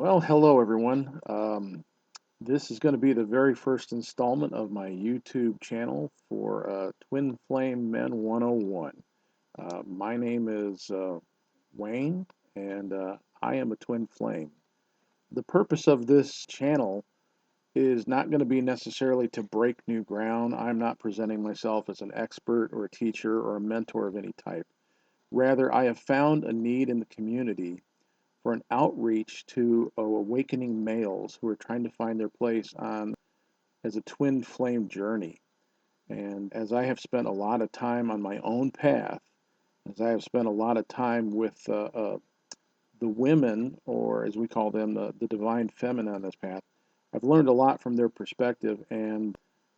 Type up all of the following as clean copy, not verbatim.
Well, hello everyone. This is going to be the very first installment of my YouTube channel for Twin Flame Men 101. My name is Wayne, and I am a twin flame. The purpose of this channel is not going to be necessarily to break new ground. I'm not presenting myself as an expert or a teacher or a mentor of any type. Rather, I have found a need in the community for an outreach to awakening males who are trying to find their place on as a twin flame journey. And as I have spent a lot of time on my own path, as I have spent a lot of time with the women, or as we call them, the divine feminine on this path, I've learned a lot from their perspective. And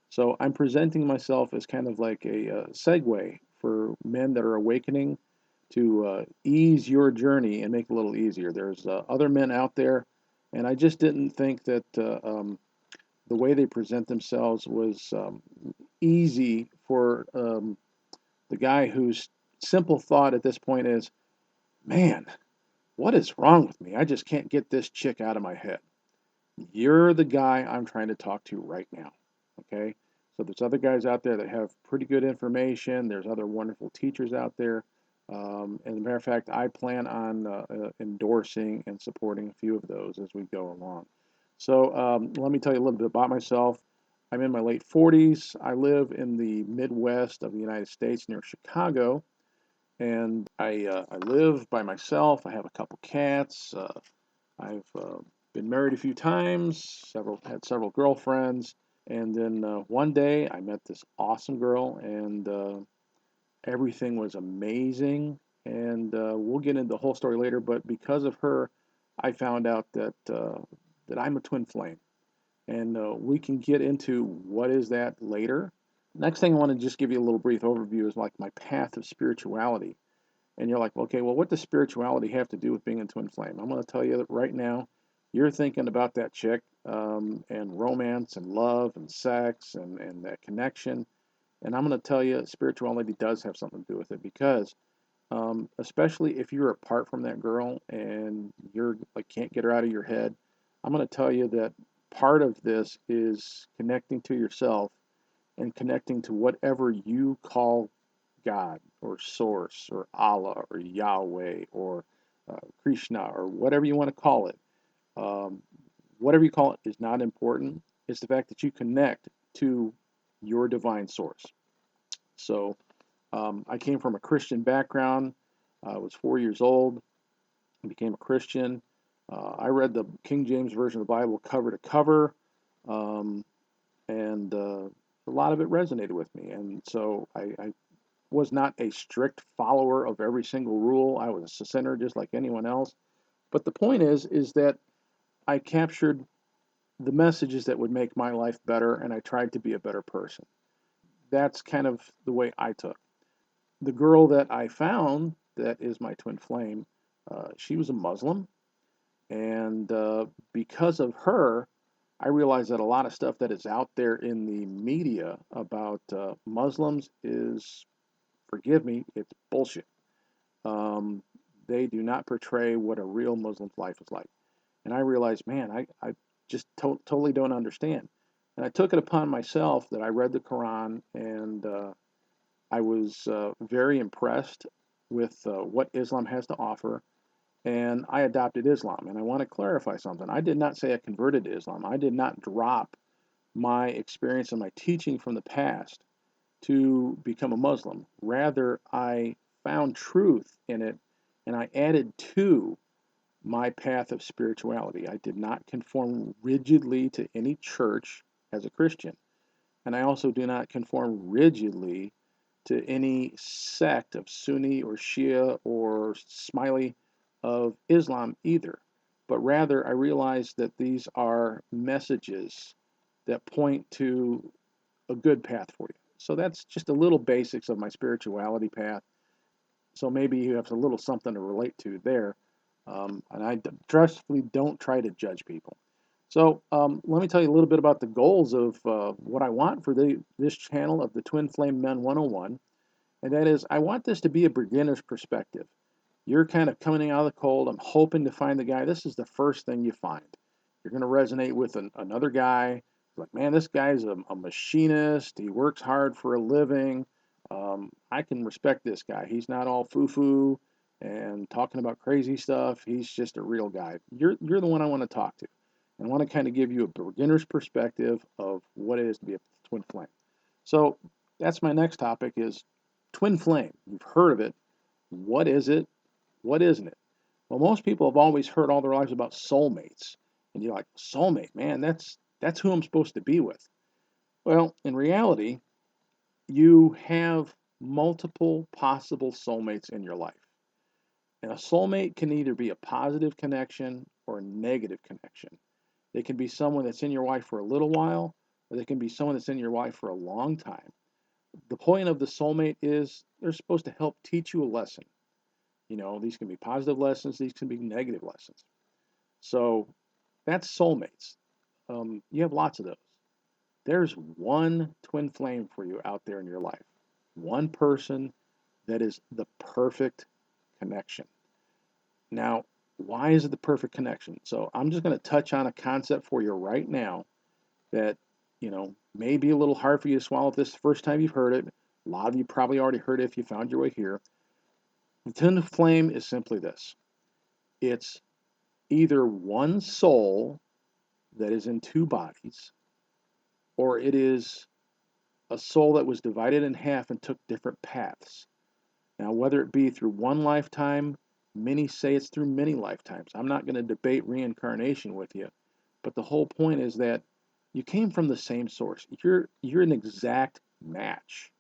so I'm presenting myself as kind of like a segue for men that are awakening to ease your journey and make it a little easier. There's other men out there, and I just didn't think that the way they present themselves was easy for the guy whose simple thought at this point is, man, what is wrong with me? I just can't get this chick out of my head. You're the guy I'm trying to talk to right now. Okay? So there's other guys out there that have pretty good information. There's other wonderful teachers out there. As a matter of fact, I plan on endorsing and supporting a few of those as we go along. So let me tell you a little bit about myself. I'm in my late 40s. I live in the Midwest of the United States near Chicago, and I live by myself. I have a couple cats. I've been married a few times, had several girlfriends, and then one day I met this awesome girl, and everything was amazing. And we'll get into the whole story later. But because of her, I found out that I'm a twin flame, and we can get into what is that later. Next thing I want to just give you a little brief overview is like my path of spirituality. And you're like, okay, well, what does spirituality have to do with being a twin flame? I'm going to tell you that right now, you're thinking about that chick and romance and love and sex and that connection. And I'm going to tell you, spirituality does have something to do with it because, especially if you're apart from that girl and you're like can't get her out of your head, I'm going to tell you that part of this is connecting to yourself and connecting to whatever you call God or Source or Allah or Yahweh or Krishna or whatever you want to call it. Um, whatever you call it is not important. It's the fact that you connect to your divine source. So I came from a Christian background. I was 4 years old and became a Christian. I read the King James Version of the Bible cover to cover, um, and a lot of it resonated with me. And so I was not a strict follower of every single rule. I was a sinner just like anyone else. But the point is that I captured the messages that would make my life better, and I tried to be a better person. That's kind of the way I took. The girl that I found that is my twin flame, she was a Muslim, and because of her, I realized that a lot of stuff that is out there in the media about Muslims is, forgive me, it's bullshit. Um, they do not portray what a real Muslim's life is like. And I realized, man, I just totally don't understand. And I took it upon myself that I read the Quran, and I was very impressed with what Islam has to offer. And I adopted Islam. And I want to clarify something. I did not say I converted to Islam. I did not drop my experience and my teaching from the past to become a Muslim. Rather, I found truth in it and I added to my path of spirituality. I did not conform rigidly to any church as a Christian. And I also do not conform rigidly to any sect of Sunni or Shia or Smiley of Islam either. But rather, I realize that these are messages that point to a good path for you. So that's just a little basics of my spirituality path. So maybe you have a little something to relate to there. And I drastically don't try to judge people. So let me tell you a little bit about the goals of what I want for this channel of the Twin Flame Men 101. And that is, I want this to be a beginner's perspective. You're kind of coming out of the cold. I'm hoping to find the guy. This is the first thing you find. You're going to resonate with another guy. Like, man, this guy's a machinist. He works hard for a living. I can respect this guy. He's not all foo-foo and talking about crazy stuff. He's just a real guy. You're the one I want to talk to. And I want to kind of give you a beginner's perspective of what it is to be a twin flame. So that's my next topic is twin flame. You've heard of it. What is it? What isn't it? Well, most people have always heard all their lives about soulmates. And you're like, soulmate, man, that's who I'm supposed to be with. Well, in reality, you have multiple possible soulmates in your life. And a soulmate can either be a positive connection or a negative connection. They can be someone that's in your life for a little while, or they can be someone that's in your life for a long time. The point of the soulmate is they're supposed to help teach you a lesson. You know, these can be positive lessons, these can be negative lessons. So that's soulmates. You have lots of those. There's one twin flame for you out there in your life. One person that is the perfect connection. Now, why is it the perfect connection? So I'm just going to touch on a concept for you right now that, may be a little hard for you to swallow if this is the first time you've heard it. A lot of you probably already heard it if you found your way here. The twin flame is simply this. It's either one soul that is in two bodies, or it is a soul that was divided in half and took different paths. Now, whether it be through one lifetime, many say it's through many lifetimes. I'm not going to debate reincarnation with you, but the whole point is that you came from the same source. You're an exact match.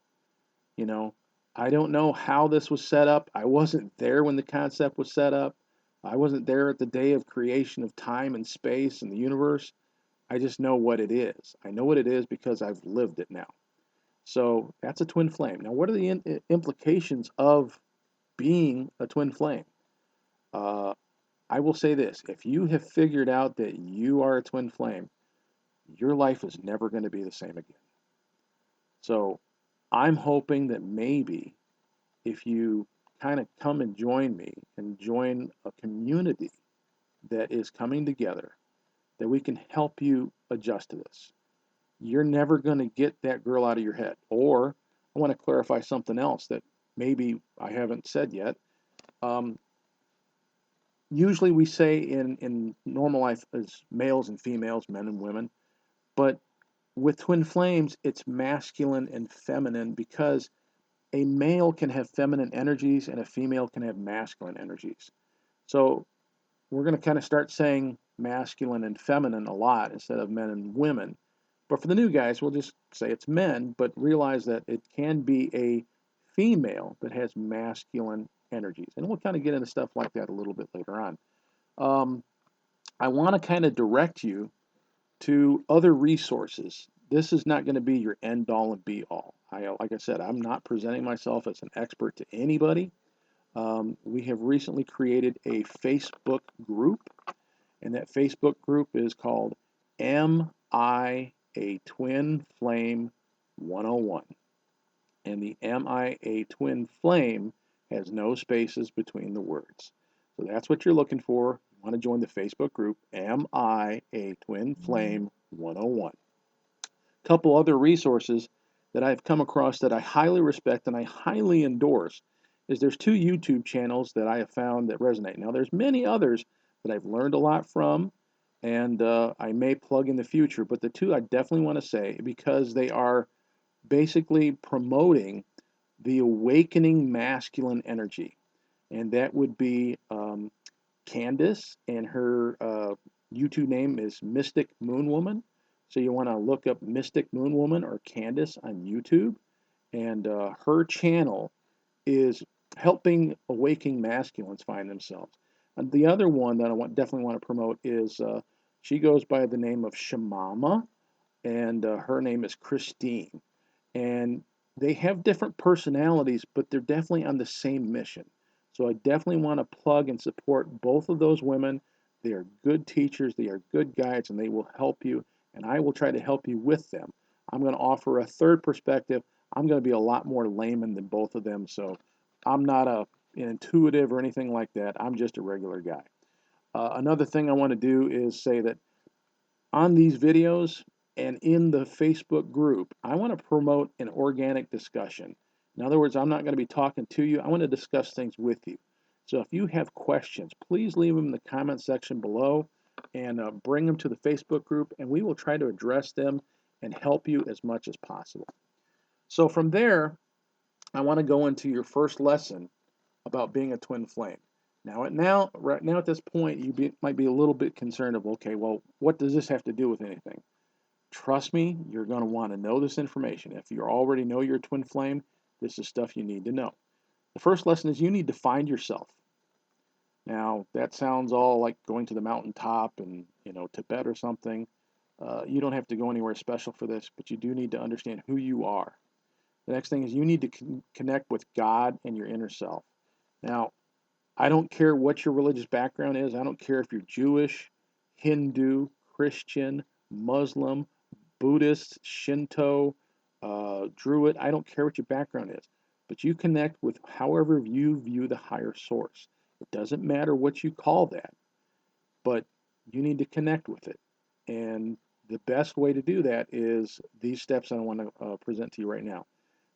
You know, I don't know how this was set up. I wasn't there when the concept was set up. I wasn't there at the day of creation of time and space and the universe. I just know what it is. I know what it is because I've lived it now. So that's a twin flame. Now, what are the implications of being a twin flame? Uh, I will say this. If you have figured out that you are a twin flame, your life is never going to be the same again. So I'm hoping that maybe if you kind of come and join me and join a community that is coming together, that we can help you adjust to this. You're never going to get that girl out of your head. Or I want to clarify something else that maybe I haven't said yet. Um, Usually we say in normal life as males and females, men and women, but with twin flames, it's masculine and feminine because a male can have feminine energies and a female can have masculine energies. So we're going to kind of start saying masculine and feminine a lot instead of men and women. But for the new guys, we'll just say it's men, but realize that it can be a female that has masculine energies. And we'll kind of get into stuff like that a little bit later on. Um, I want to kind of direct you to other resources. This is not going to be your end all and be all. Like I said, I'm not presenting myself as an expert to anybody. We have recently created a Facebook group, and that Facebook group is called Am I a Twin Flame 101? And the Am I a Twin Flame has no spaces between the words. So that's what you're looking for. You want to join the Facebook group, Am I a Twin Flame 101? A couple other resources that I've come across that I highly respect and I highly endorse is there's two YouTube channels that I have found that resonate. Now there's many others that I've learned a lot from and I may plug in the future, but the two I definitely want to say because they are basically promoting the awakening masculine energy. And that would be Candace, and her YouTube name is Mystic Moon Woman. So you want to look up Mystic Moon Woman or Candace on YouTube. And her channel is helping awakening masculines find themselves. And the other one that definitely want to promote is she goes by the name of Shamama, and her name is Christine. And they have different personalities, but they're definitely on the same mission. So I definitely want to plug and support both of those women. They are good teachers, they are good guides, and they will help you. And I will try to help you with them. I'm going to offer a third perspective. I'm going to be a lot more layman than both of them. So I'm not a intuitive or anything like that. I'm just a regular guy. Another thing I want to do is say that on these videos and in the Facebook group, I want to promote an organic discussion. In other words, I'm not going to be talking to you. I want to discuss things with you. So if you have questions, please leave them in the comment section below and bring them to the Facebook group, and we will try to address them and help you as much as possible. So from there, I want to go into your first lesson about being a twin flame. Right now at this point, might be a little bit concerned of, okay, well, what does this have to do with anything? Trust me, you're going to want to know this information. If you already know you're a twin flame, this is stuff you need to know. The first lesson is you need to find yourself. Now, that sounds all like going to the mountaintop and, Tibet or something. You don't have to go anywhere special for this, but you do need to understand who you are. The next thing is you need to connect with God and your inner self. Now, I don't care what your religious background is. I don't care if you're Jewish, Hindu, Christian, Muslim, Buddhist, Shinto, Druid. I don't care what your background is. But you connect with however you view the higher source. It doesn't matter what you call that, but you need to connect with it. And the best way to do that is these steps I want to present to you right now.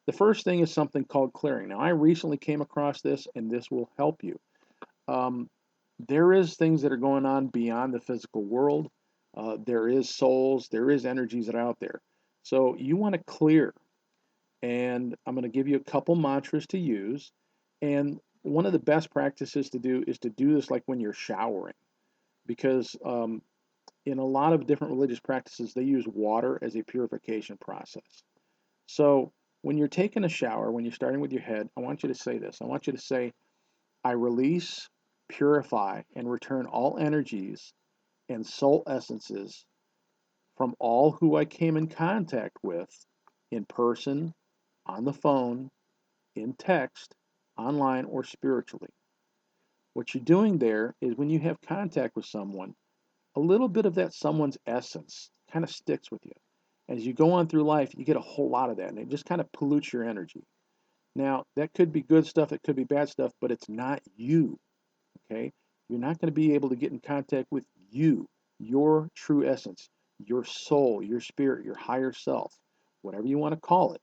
The first thing is something called clearing. Now, I recently came across this, and this will help you. Um, there is things that are going on beyond the physical world. There is souls, there is energies that are out there. So you want to clear, and I'm going to give you a couple mantras to use. And one of the best practices to do is to do this like when you're showering, because in a lot of different religious practices, they use water as a purification process. So when you're taking a shower, when you're starting with your head, I want you to say this. I want you to say, I release, purify, and return all energies and soul essences from all who I came in contact with in person, on the phone, in text, online, or spiritually. What you're doing there is when you have contact with someone, a little bit of that someone's essence kind of sticks with you. As you go on through life, you get a whole lot of that, and it just kind of pollutes your energy. Now, that could be good stuff, it could be bad stuff, but it's not you. Okay? You're not going to be able to get in contact with you, your true essence, your soul, your spirit, your higher self, whatever you want to call it.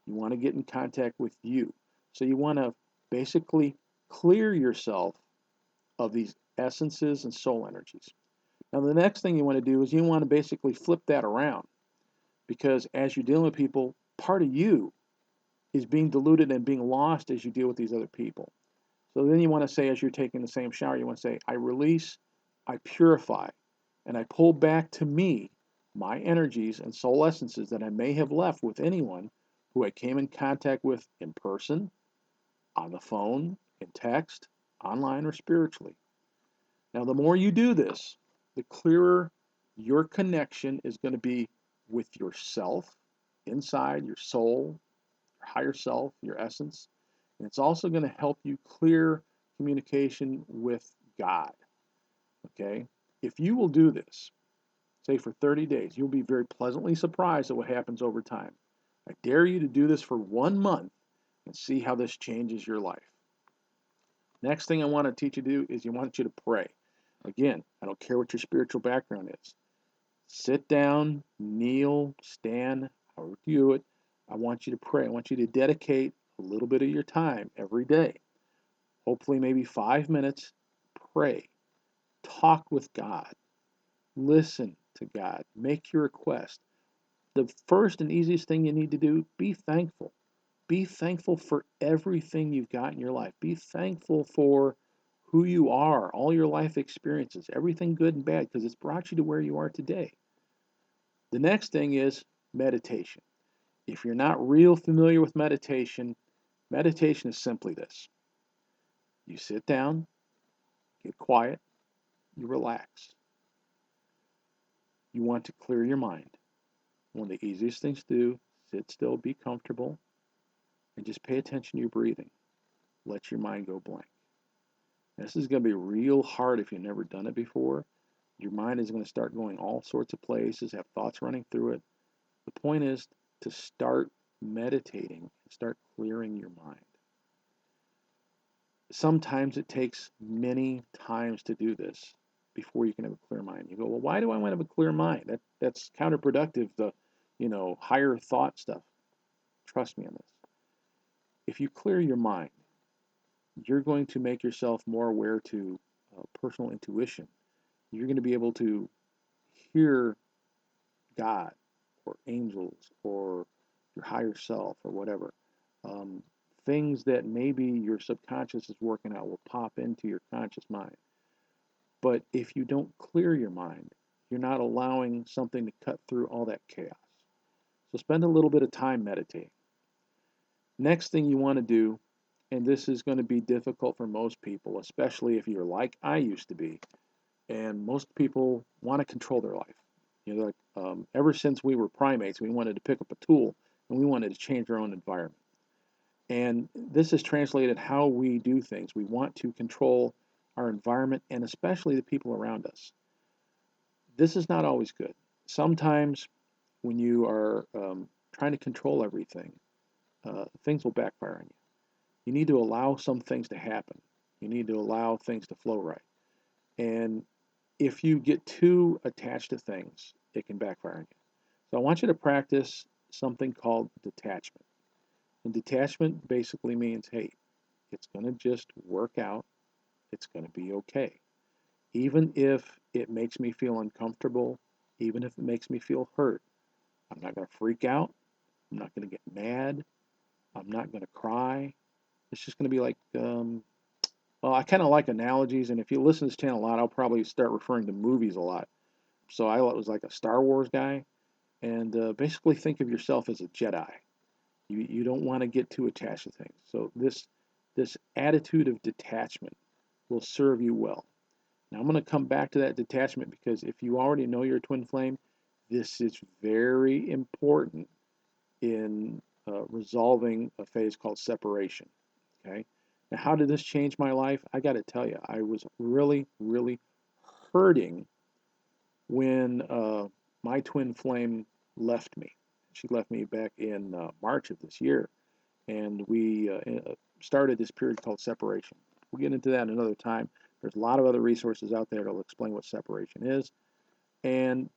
You want to get in contact with you. So you want to basically clear yourself of these essences and soul energies. Now, the next thing you want to do is you want to basically flip that around, because as you're dealing with people, part of you is being diluted and being lost as you deal with these other people. So then you want to say, as you're taking the same shower, you want to say, I release, I purify, and I pull back to me my energies and soul essences that I may have left with anyone who I came in contact with in person, on the phone, in text, online, or spiritually. Now, the more you do this, the clearer your connection is going to be with yourself, inside your soul, your higher self, your essence. And it's also going to help you clear communication with God. Okay? If you will do this, say for 30 days, you'll be very pleasantly surprised at what happens over time. I dare you to do this for 1 month and see how this changes your life. Next thing I want to teach you to do is you want you to pray. Again, I don't care what your spiritual background is. Sit down, kneel, stand, however you do it. I want you to pray. I want you to dedicate a little bit of your time every day. Hopefully, maybe 5 minutes. Pray. Talk with God. Listen to God. Make your request. The first and easiest thing you need to do, be thankful. Be thankful for everything you've got in your life. Be thankful for who you are, all your life experiences, everything good and bad, because it's brought you to where you are today. The next thing is meditation. If you're not real familiar with meditation, meditation is simply this. You sit down, get quiet, you relax. You want to clear your mind. One of the easiest things to do, sit still, be comfortable, and just pay attention to your breathing. Let your mind go blank. This is going to be real hard if you've never done it before. Your mind is going to start going all sorts of places, have thoughts running through it. The point is to start meditating and start clearing your mind. Sometimes it takes many times to do this before you can have a clear mind. You go, well, why do I want to have a clear mind? That's counterproductive. The higher thought stuff. Trust me on this. If you clear your mind, you're going to make yourself more aware to personal intuition. You're going to be able to hear God or angels or your higher self or whatever. Um, Things that maybe your subconscious is working out will pop into your conscious mind. But if you don't clear your mind, you're not allowing something to cut through all that chaos. So spend a little bit of time meditating. Next thing you want to do, and this is going to be difficult for most people, especially if you're like I used to be, and most people want to control their life. Like ever since we were primates, we wanted to pick up a tool and we wanted to change our own environment. And this is translated how we do things. We want to control our environment and especially the people around us. This is not always good. Sometimes when you are trying to control everything, things will backfire on you. You need to allow some things to happen. You need to allow things to flow right. And if you get too attached to things, it can backfire on you. So I want you to practice something called detachment. And detachment basically means, hey, it's going to just work out. It's going to be okay. Even if it makes me feel uncomfortable, even if it makes me feel hurt, I'm not going to freak out. I'm not going to get mad. I'm not going to cry. It's just going to be like, well, I kind of like analogies. And if you listen to this channel a lot, I'll probably start referring to movies a lot. So I was like a Star Wars guy. And basically think of yourself as a Jedi. You don't want to get too attached to things. So this attitude of detachment will serve you well. Now I'm going to come back to that detachment because if you already know you're a twin flame, this is very important in resolving a phase called separation. Okay. Now, how did this change my life? I got to tell you, I was really, really hurting when my twin flame left me. She left me back in March of this year, and we started this period called separation. We'll get into that another time. There's a lot of other resources out there that'll explain what separation is. And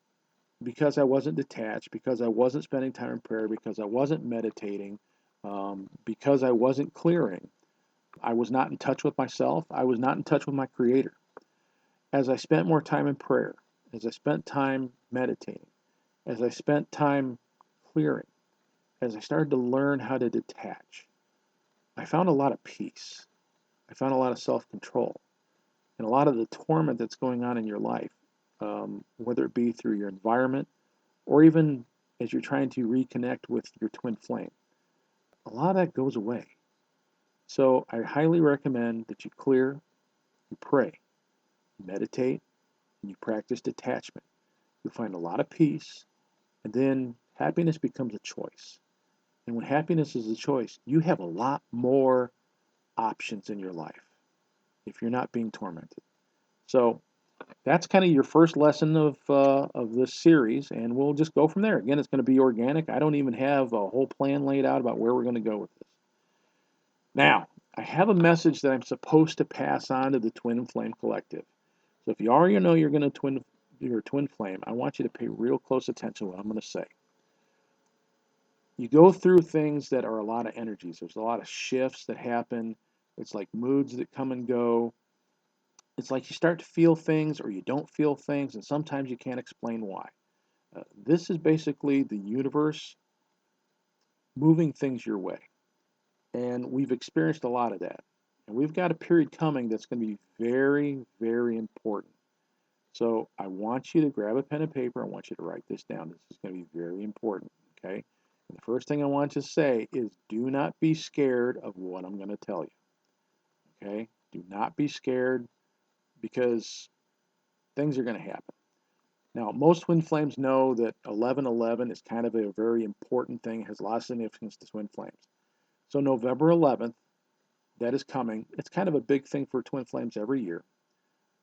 because I wasn't detached, because I wasn't spending time in prayer, because I wasn't meditating, because I wasn't clearing, I was not in touch with myself. I was not in touch with my Creator. As I spent more time in prayer, as I spent time meditating, as I spent time clearing, as I started to learn how to detach, I found a lot of peace. I found a lot of self control. And a lot of the torment that's going on in your life, whether it be through your environment or even as you're trying to reconnect with your twin flame, a lot of that goes away. So I highly recommend that you clear, you pray, you meditate, and you practice detachment. You'll find a lot of peace, and then happiness becomes a choice. And when happiness is a choice, you have a lot more options in your life if you're not being tormented. So that's kind of your first lesson of this series, and we'll just go from there. Again, it's going to be organic. I don't even have a whole plan laid out about where we're going to go with this. Now, I have a message that I'm supposed to pass on to the Twin Flame Collective. So if you already know you're going to your twin flame, I want you to pay real close attention to what I'm going to say. You go through things that are a lot of energies. There's a lot of shifts that happen. It's like moods that come and go. It's like you start to feel things or you don't feel things, and sometimes you can't explain why. This is basically the universe moving things your way. And we've experienced a lot of that. And we've got a period coming that's going to be very, very important. So I want you to grab a pen and paper. I want you to write this down. This is going to be very important. Okay. And the first thing I want you to say is do not be scared of what I'm going to tell you. Okay. Do not be scared because things are going to happen. Now, most twin flames know that 1111 is kind of a very important thing, it has a lot of significance to twin flames. So November 11th, that is coming. It's kind of a big thing for twin flames every year.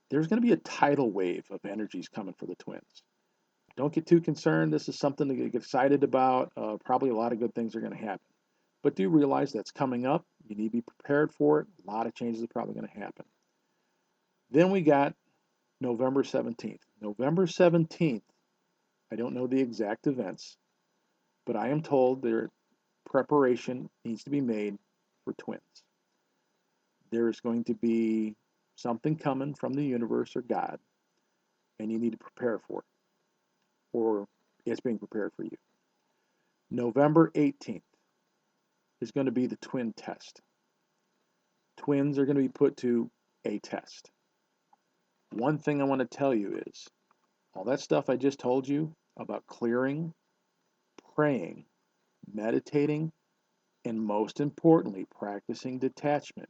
There's going to be a tidal wave of energies coming for the twins. Don't get too concerned. This is something to get excited about. Probably a lot of good things are going to happen. But do realize that's coming up. You need to be prepared for it. A lot of changes are probably going to happen. Then we got November 17th. November 17th, I don't know the exact events, but I am told their preparation needs to be made for twins. There is going to be something coming from the universe or God, and you need to prepare for it, or it's being prepared for you. November 18th is going to be the twin test. Twins are going to be put to a test. One thing I want to tell you is all that stuff I just told you about clearing, praying, meditating, and most importantly, practicing detachment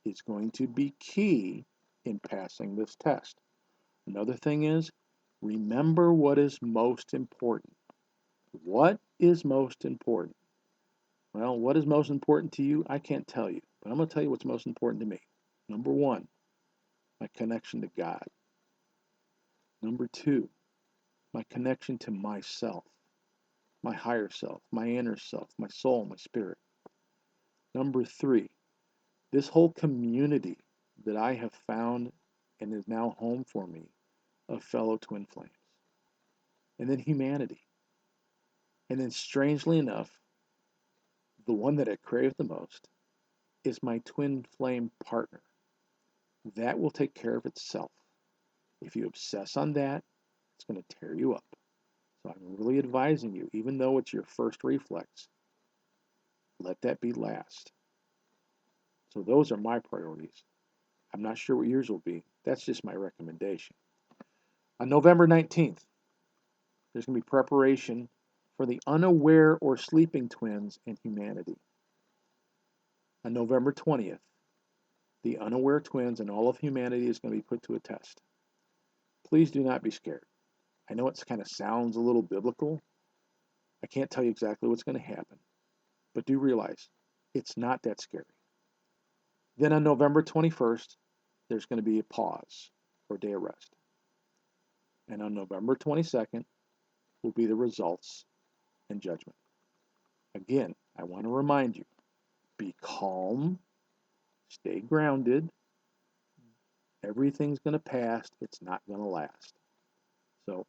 is going to be key in passing this test. Another thing is, remember what is most important. What is most important? Well, what is most important to you? I can't tell you, but I'm going to tell you what's most important to me. Number one, my connection to God. Number two, my connection to myself, my higher self, my inner self, my soul, my spirit. Number three, this whole community that I have found and is now home for me of fellow twin flames. And then humanity. And then strangely enough, the one that I crave the most is my twin flame partner. That will take care of itself. If you obsess on that, it's going to tear you up. So I'm really advising you, even though it's your first reflex, let that be last. So those are my priorities. I'm not sure what yours will be. That's just my recommendation. On November 19th, there's going to be preparation for the unaware or sleeping twins in humanity. On November 20th, the unaware twins and all of humanity is going to be put to a test. Please do not be scared. I know it kind of sounds a little biblical. I can't tell you exactly what's going to happen, but do realize it's not that scary. Then on November 21st, there's going to be a pause or day of rest. And on November 22nd will be the results and judgment. Again, I want to remind you, be calm, stay grounded. Everything's going to pass. It's not going to last. So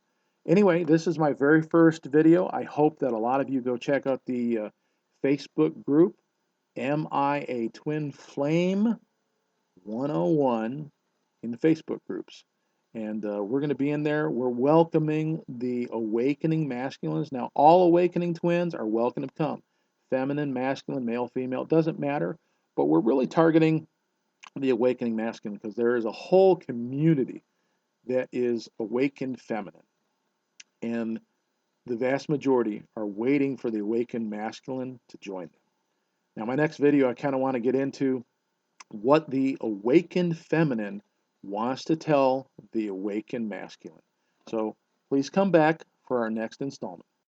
anyway, this is my very first video. I hope that a lot of you go check out the Facebook group, AmIaTwinFlame 101 in the Facebook groups. And we're going to be in there. We're welcoming the awakening masculines. Now, all awakening twins are welcome to come. Feminine, masculine, male, female, it doesn't matter. But we're really targeting the awakening masculine because there is a whole community that is awakened feminine. And the vast majority are waiting for the awakened masculine to join them. Now, my next video, I kind of want to get into what the awakened feminine wants to tell the awakened masculine. So please come back for our next installment.